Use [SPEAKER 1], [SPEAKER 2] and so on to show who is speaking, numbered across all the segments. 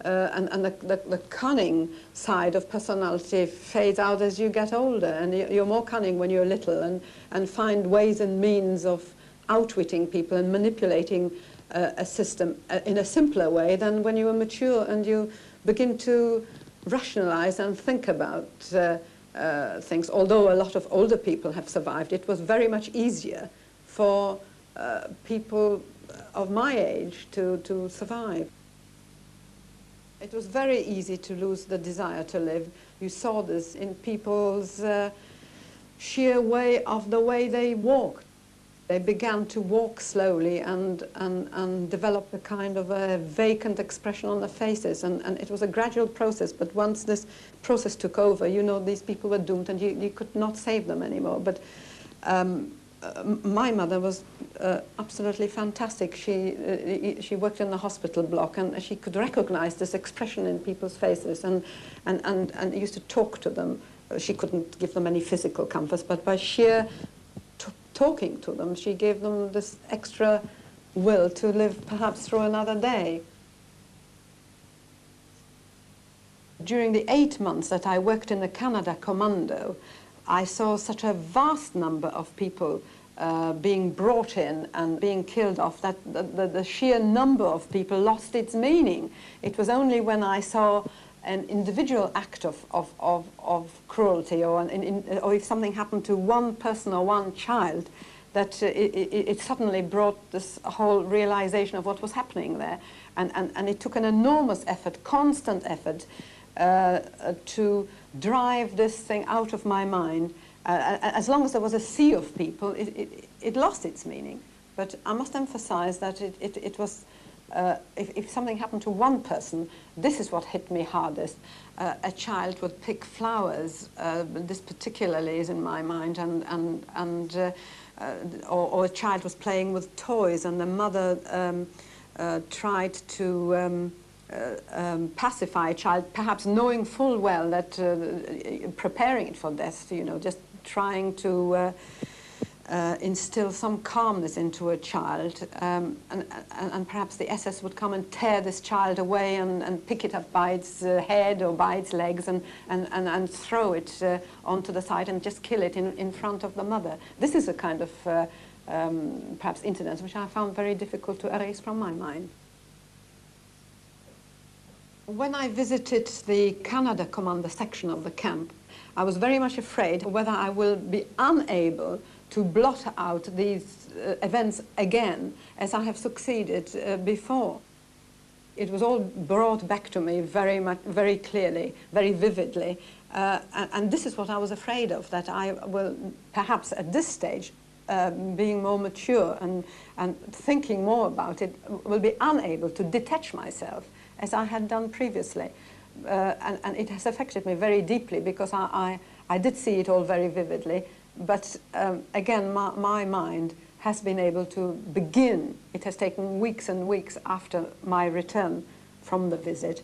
[SPEAKER 1] and the cunning side of personality fades out as you get older, and you're more cunning when you're little, and find ways and means of outwitting people and manipulating a system in a simpler way than when you are mature and you begin to rationalize and think about things. Although a lot of older people have survived, it was very much easier for people of my age to survive. It was very easy to lose the desire to live. You saw this in people's sheer way of the way they walked. They began to walk slowly and develop a kind of a vacant expression on their faces. And it was a gradual process, but once this process took over, you know, these people were doomed and you could not save them anymore. But my mother was absolutely fantastic. She worked in the hospital block, and she could recognize this expression in people's faces and used to talk to them. She couldn't give them any physical comforts, but by sheer talking to them, she gave them this extra will to live perhaps through another day. During the 8 months that I worked in the Canada Commando, I saw such a vast number of people being brought in and being killed off that the sheer number of people lost its meaning. It was only when I saw an individual act of cruelty, or if something happened to one person or one child, that it suddenly brought this whole realization of what was happening there. And it took an enormous effort, constant effort, to drive this thing out of my mind. As long as there was a sea of people, it lost its meaning. But I must emphasize that it was, if something happened to one person, this is what hit me hardest. A child would pick flowers, this particularly is in my mind, or a child was playing with toys, and the mother tried to pacify a child, perhaps knowing full well that preparing it for death, you know, just trying to instill some calmness into a child, and perhaps the SS would come and tear this child away and pick it up by its head or by its legs and throw it onto the side and just kill it in front of the mother. This is a kind of perhaps incident which I found very difficult to erase from my mind. When I visited the Canada Commander section of the camp, I was very much afraid whether I will be unable to blot out these events again, as I have succeeded before. It was all brought back to me very much, very clearly, very vividly, and this is what I was afraid of, that I will perhaps at this stage, being more mature and thinking more about it, will be unable to detach myself as I had done previously. And it has affected me very deeply, because I did see it all very vividly, but again, my mind has been able to begin. It has taken weeks and weeks after my return from the visit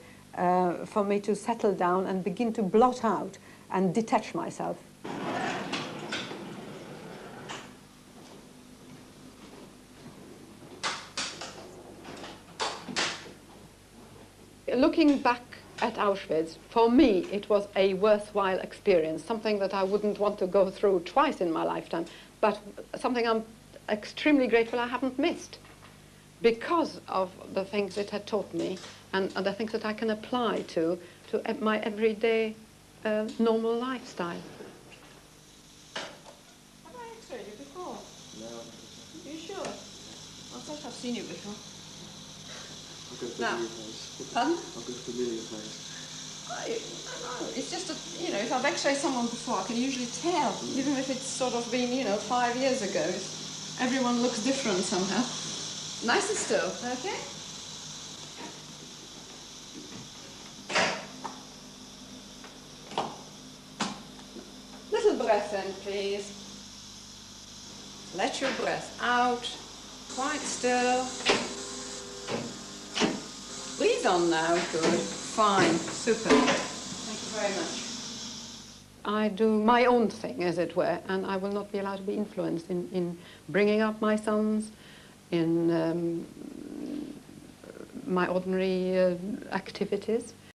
[SPEAKER 1] for me to settle down and begin to blot out and detach myself. Looking back at Auschwitz, for me it was a worthwhile experience, something that I wouldn't want to go through twice in my lifetime, but something I'm extremely grateful I haven't missed, because of the things it had taught me and the things that I can apply to my everyday normal lifestyle. Have I x-rayed you before? No. Are you sure? I thought I've seen you before. No. Pardon? I'll go to the million place. It's just that, you know, if I've x-rayed someone before, I can usually tell, even if it's sort of been, you know, 5 years ago. Everyone looks different somehow. Nice and still, okay? Little breath in, please. Let your breath out. Quite still. Breathe on now, good. Fine, super. Thank you very much. I do my own thing, as it were, and I will not be allowed to be influenced in bringing up my sons, in my ordinary activities.